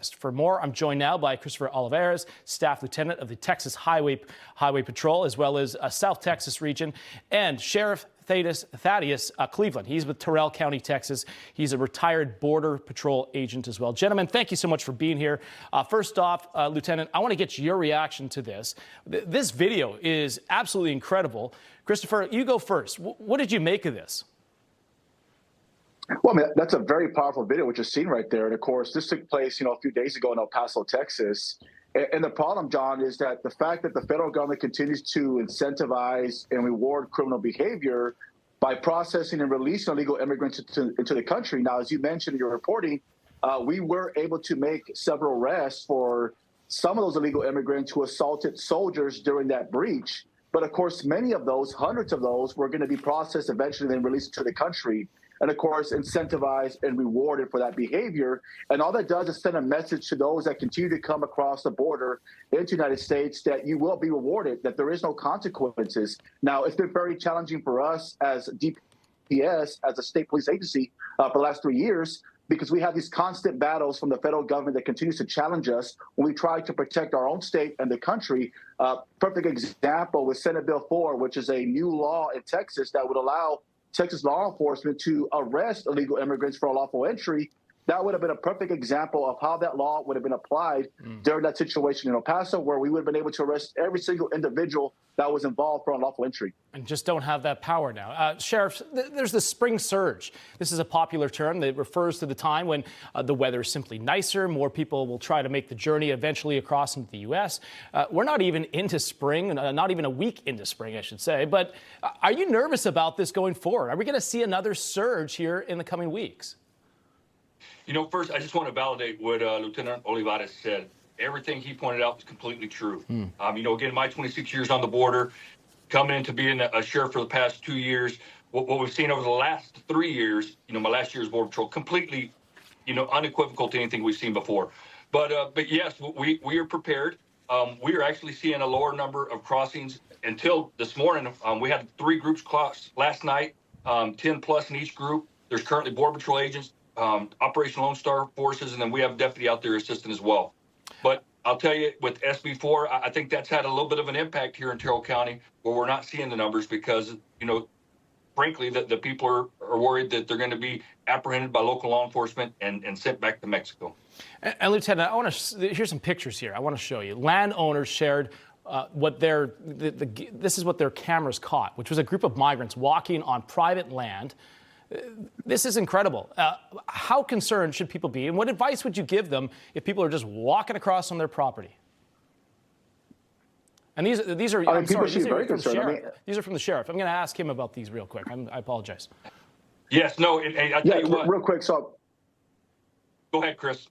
For more, I'm joined now by Christopher Olivarez, Staff Lieutenant of the Texas Highway Patrol, as well as South Texas region, and Sheriff Thaddeus Cleveland. He's with Terrell County, Texas. He's a retired Border Patrol agent as well. Gentlemen, thank you so much for being here. First off, Lieutenant, I want to get your reaction to this. This video is absolutely incredible. Christopher, you go first. What did you make of this? Well, I mean, that's a very powerful video, which you're seeing right there. And of course, this took place, a few days ago in El Paso, Texas. And the problem, John, is that the fact that the federal government continues to incentivize and reward criminal behavior by processing and releasing illegal immigrants into the country. Now, as you mentioned in your reporting, we were able to make several arrests for some of those illegal immigrants who assaulted soldiers during that breach. But of course, many of those, hundreds of those, were going to be processed eventually, then released to the country. And of course, incentivized and rewarded for that behavior. And all that does is send a message to those that continue to come across the border into the United States that you will be rewarded, that there is no consequences. Now, it's been very challenging for us as DPS, as a state police agency, for the last 3 years, because we have these constant battles from the federal government that continues to challenge us when we try to protect our own state and the country. Perfect example with Senate Bill 4, which is a new law in Texas that would allow Texas law enforcement to arrest illegal immigrants for unlawful entry. That would have been a perfect example of how that law would have been applied during that situation in El Paso, where we would have been able to arrest every single individual that was involved for unlawful entry. And just don't have that power now. Sheriff, there's the spring surge. This is a popular term that refers to the time when the weather is simply nicer. More people will try to make the journey eventually across into the U.S. We're not even into spring, not even a week into spring, I should say. But are you nervous about this going forward? Are we going to see another surge here in the coming weeks? First, I just want to validate what Lieutenant Olivarez said. Everything he pointed out was completely true. Again, my 26 years on the border, coming into being a sheriff for the past 2 years, what we've seen over the last 3 years, my last year's Border Patrol, completely, unequivocal to anything we've seen before. But yes, we are prepared. We are actually seeing a lower number of crossings until this morning. We had 3 groups cross last night, 10 plus in each group. There's currently Border Patrol agents, Operation Lone Star forces, and then we have a deputy out there assisting as well. But I'll tell you, with SB4, I think that's had a little bit of an impact here in Terrell County, where we're not seeing the numbers because, frankly, the people are worried that they're going to be apprehended by local law enforcement and sent back to Mexico. And Lieutenant, here's some pictures here I want to show you. Landowners shared this is what their cameras caught, which was a group of migrants walking on private land. This is incredible. How concerned should people be, and what advice would you give them if people are just walking across on their property? And these are these are from Sheriff. These are from the sheriff. I'm going to ask him about these real quick. I apologize. Yes, no, and I'll tell you what. Real quick, so go ahead, Chris.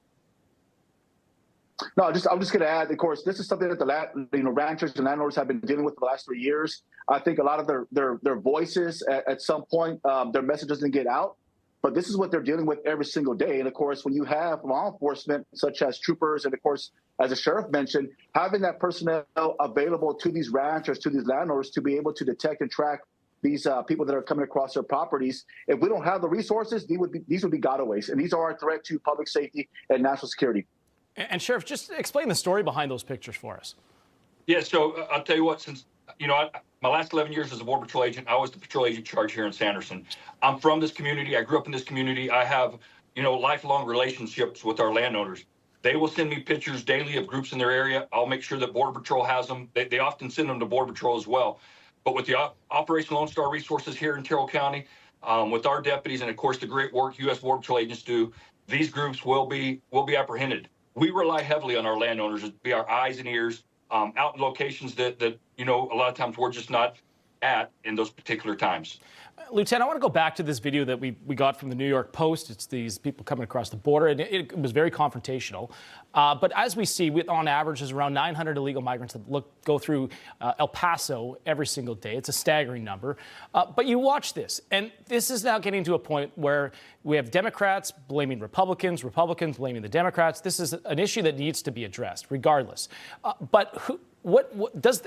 No, I'm just going to add, of course, this is something that the ranchers and landlords have been dealing with for the last 3 years. I think a lot of their voices at some point, their message doesn't get out. But this is what they're dealing with every single day. And of course, when you have law enforcement, such as troopers, and of course, as the sheriff mentioned, having that personnel available to these ranchers, to these landlords, to be able to detect and track these people that are coming across their properties. If we don't have the resources, these would be gotaways. And these are a threat to public safety and national security. And Sheriff, just explain the story behind those pictures for us. Yeah, so I'll tell you what, since, my last 11 years as a Border Patrol agent, I was the patrol agent in charge here in Sanderson. I'm from this community. I grew up in this community. I have, lifelong relationships with our landowners. They will send me pictures daily of groups in their area. I'll make sure that Border Patrol has them. They often send them to Border Patrol as well. But with the Operation Lone Star resources here in Terrell County, with our deputies and, of course, the great work U.S. Border Patrol agents do, these groups will be apprehended. We rely heavily on our landowners to be our eyes and ears out in locations that a lot of times we're just not at in those particular times. Lieutenant, I want to go back to this video that we got from the New York Post. It's these people coming across the border, and it was very confrontational. But as we see, on average, there's around 900 illegal migrants that go through El Paso every single day. It's a staggering number. But you watch this, and this is now getting to a point where we have Democrats blaming Republicans, Republicans blaming the Democrats. This is an issue that needs to be addressed, regardless.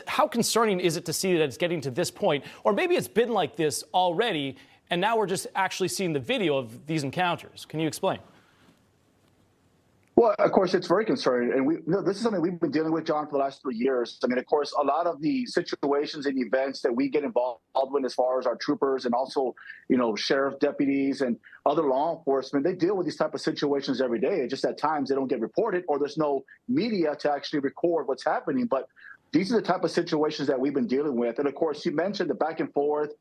How concerning is it to see that it's getting to this point? Or maybe it's been like this already, and now we're just actually seeing the video of these encounters. Can you explain? Well, of course, it's very concerning. And this is something we've been dealing with, John, for the last 3 years. I mean, of course, a lot of the situations and events that we get involved in as far as our troopers and also, sheriff deputies and other law enforcement, they deal with these type of situations every day. It's just at times they don't get reported or there's no media to actually record what's happening. But these are the type of situations that we've been dealing with. And of course, you mentioned the back and forth,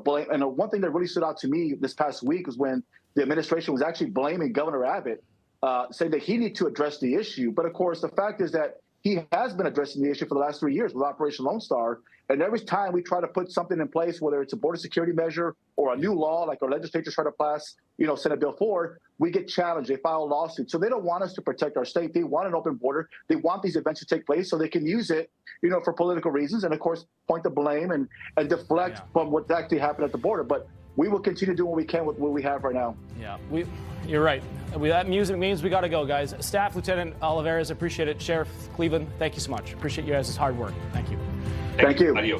blame. And one thing that really stood out to me this past week was when the administration was actually blaming Governor Abbott, saying that he needed to address the issue. But of course, the fact is that he has been addressing the issue for the last 3 years with Operation Lone Star. And every time we try to put something in place, whether it's a border security measure or a new law, like our legislators try to pass, Senate Bill 4, we get challenged. They file lawsuits. So they don't want us to protect our state. They want an open border. They want these events to take place so they can use it, for political reasons. And of course, point the blame and deflect from what actually happened at the border. But we will continue to do what we can with what we have right now. Yeah, you're right. That music means we got to go, guys. Staff Lieutenant Olivarez, appreciate it. Sheriff Cleveland, thank you so much. Appreciate you guys' hard work. Thank you. Thank you. Adios.